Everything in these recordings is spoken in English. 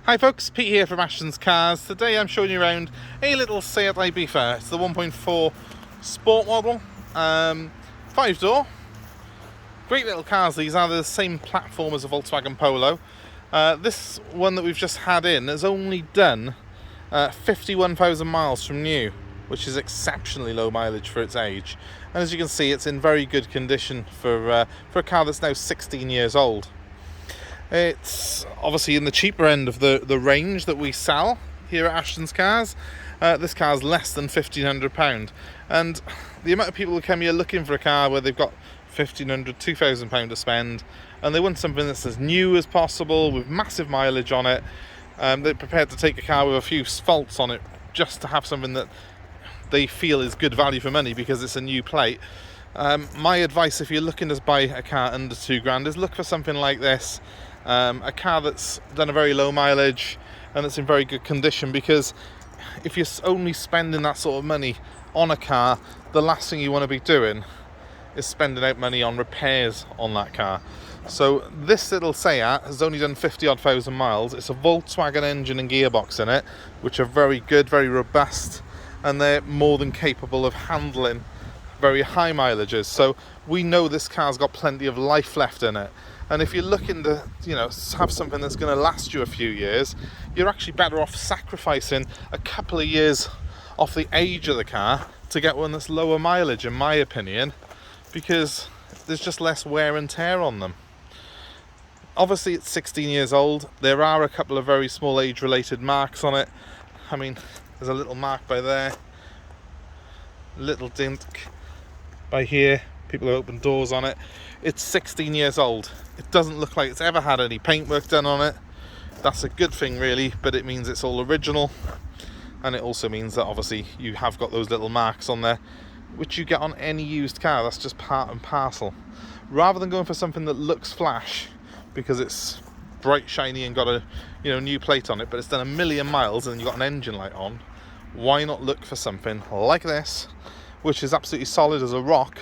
Hi folks, Pete here from Ashton's Cars. Today I'm showing you around a little Seat Ibiza. It's the 1.4 sport model, 5-door. Great little cars. These are the same platform as a Volkswagen Polo. This one that we've just had in has only done 51,000 miles from new, which is exceptionally low mileage for its age. And as you can see, it's in very good condition for a car that's now 16 years old. It's obviously in the cheaper end of the range that we sell here at Ashton's Cars. This car's less than £1,500, and the amount of people who come here looking for a car where they've got £1,500, £2,000 to spend, and they want something that's as new as possible with massive mileage on it. They're prepared to take a car with a few faults on it just to have something that they feel is good value for money because it's a new plate. My advice, if you're looking to buy a car under £2,000, is look for something like this. A car that's done a very low mileage and it's in very good condition, because if you're only spending that sort of money on a car, the last thing you want to be doing is spending out money on repairs on that car. So this little Seat has only done 50-odd thousand miles. It's a Volkswagen engine and gearbox in it, which are very good, very robust, and they're more than capable of handling very high mileages. So we know this car's got plenty of life left in it. And if you're looking to, have something that's going to last you a few years, you're actually better off sacrificing a couple of years off the age of the car to get one that's lower mileage, in my opinion, because there's just less wear and tear on them. Obviously, it's 16 years old. There are a couple of very small age-related marks on it. I mean, there's a little mark by there, little dint by here. People have opened doors on it. It's 16 years old. It doesn't look like it's ever had any paintwork done on it. That's a good thing, really, but it means it's all original, and it also means that obviously you have got those little marks on there, which you get on any used car. That's just part and parcel. Rather than going for something that looks flash because it's bright, shiny, and got a new plate on it, but it's done 1,000,000 miles and you've got an engine light on, why not look for something like this, which is absolutely solid as a rock.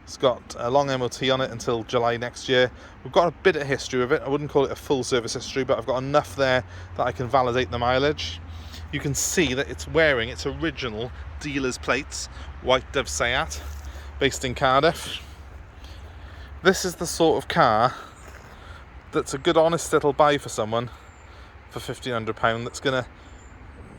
It's got a long MOT on it until July next year. We've got a bit of history with it. I wouldn't call it a full service history, but I've got enough there that I can validate the mileage. You can see that it's wearing its original dealer's plates, White Dove Seat, based in Cardiff. This is the sort of car that's a good, honest little buy for someone for £1,500 that's going to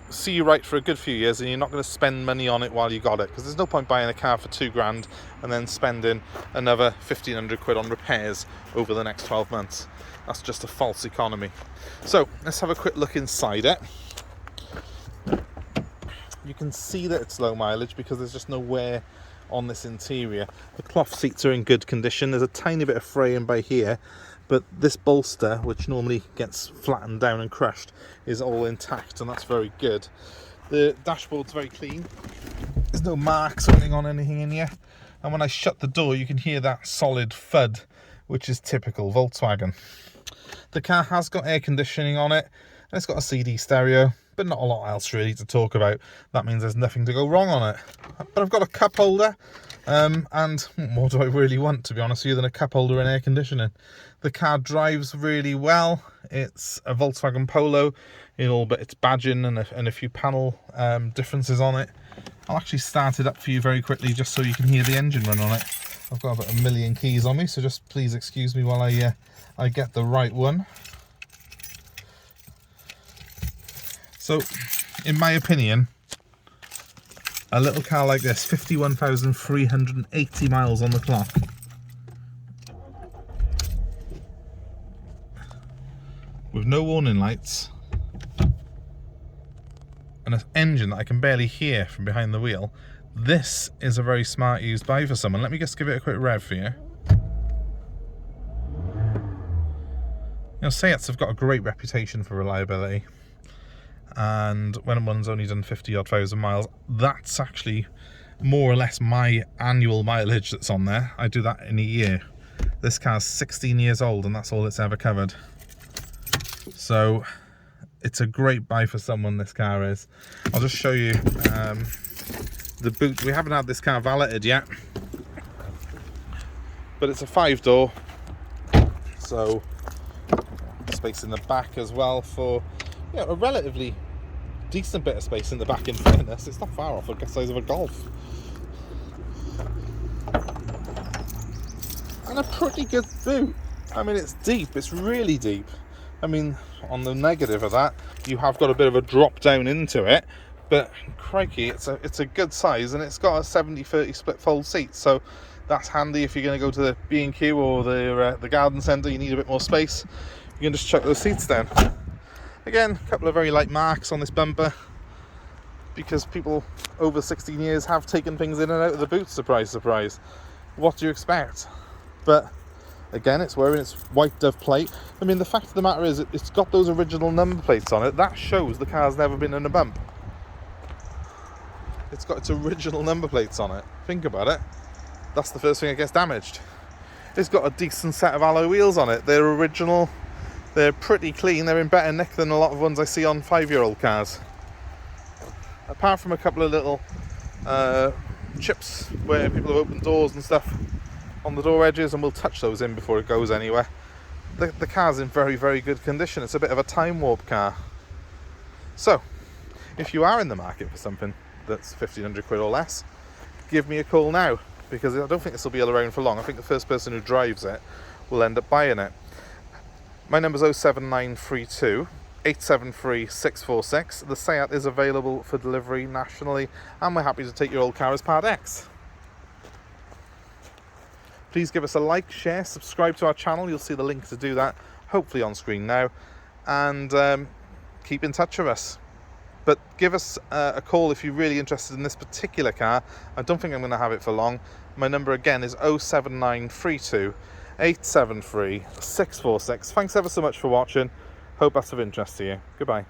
see you right for a good few years, and you're not going to spend money on it while you got it, because there's no point buying a car for £2,000 and then spending another £1,500 on repairs over the next 12 months. That's just a false economy. So let's have a quick look inside it. You can see that it's low mileage because there's just no wear on this interior. The cloth seats are in good condition. There's a tiny bit of fraying by here, but this bolster, which normally gets flattened down and crushed, is all intact, and that's very good. The dashboard's very clean. There's no marks or anything on anything in here. And when I shut the door, you can hear that solid thud, which is typical Volkswagen. The car has got air conditioning on it, and it's got a CD stereo, but not a lot else really to talk about. That means there's nothing to go wrong on it. But I've got a cup holder, and what do I really want, to be honest with you, than a cup holder and air conditioning? The car drives really well. It's a Volkswagen Polo in all but its badging and a few panel differences on it. I'll actually start it up for you very quickly just so you can hear the engine run on it. I've got about 1,000,000 keys on me, so just please excuse me while I get the right one. So, in my opinion, a little car like this, 51,380 miles on the clock, with no warning lights, and an engine that I can barely hear from behind the wheel, this is a very smart used buy for someone. Let me just give it a quick rev for you. Seats have got a great reputation for reliability, and when one's only done 50-odd thousand miles, that's actually more or less my annual mileage that's on there. I do that in a year. This car's 16 years old, and that's all it's ever covered. So it's a great buy for someone, this car is. I'll just show you the boot. We haven't had this car valeted yet, but it's a 5-door, so space in the back as well for you know, a relatively decent bit of space in the back, in fairness. It's not far off the size of a Golf. And a pretty good boot. I mean, it's deep, it's really deep. I mean, on the negative of that, you have got a bit of a drop down into it, but crikey, it's a good size, and it's got a 70-30 split fold seat, so that's handy if you're going to go to the B&Q or the garden centre. You need a bit more space, you can just chuck those seats down. Again, a couple of very light marks on this bumper, because people over 16 years have taken things in and out of the boot, surprise, surprise. What do you expect? But again, it's wearing its white dove plate. I mean, the fact of the matter is, it's got those original number plates on it. That shows the car's never been in a bump. It's got its original number plates on it. Think about it. That's the first thing that gets damaged. It's got a decent set of alloy wheels on it. They're original. They're pretty clean. They're in better nick than a lot of ones I see on 5-year-old cars. Apart from a couple of little chips where people have opened doors and stuff on the door edges, and we'll touch those in before it goes anywhere. The car's in very, very good condition. It's a bit of a time warp car. So, if you are in the market for something that's 1,500 quid or less, give me a call now, because I don't think this will be around for long. I think the first person who drives it will end up buying it. My number's 07932 873 646. The Seat is available for delivery nationally, and we're happy to take your old car as Part X. Please give us a like, share, subscribe to our channel. You'll see the link to do that, hopefully on screen now. And keep in touch with us. But give us a call if you're really interested in this particular car. I don't think I'm going to have it for long. My number again is 07932 873 646. Thanks ever so much for watching. Hope that's of interest to you. Goodbye.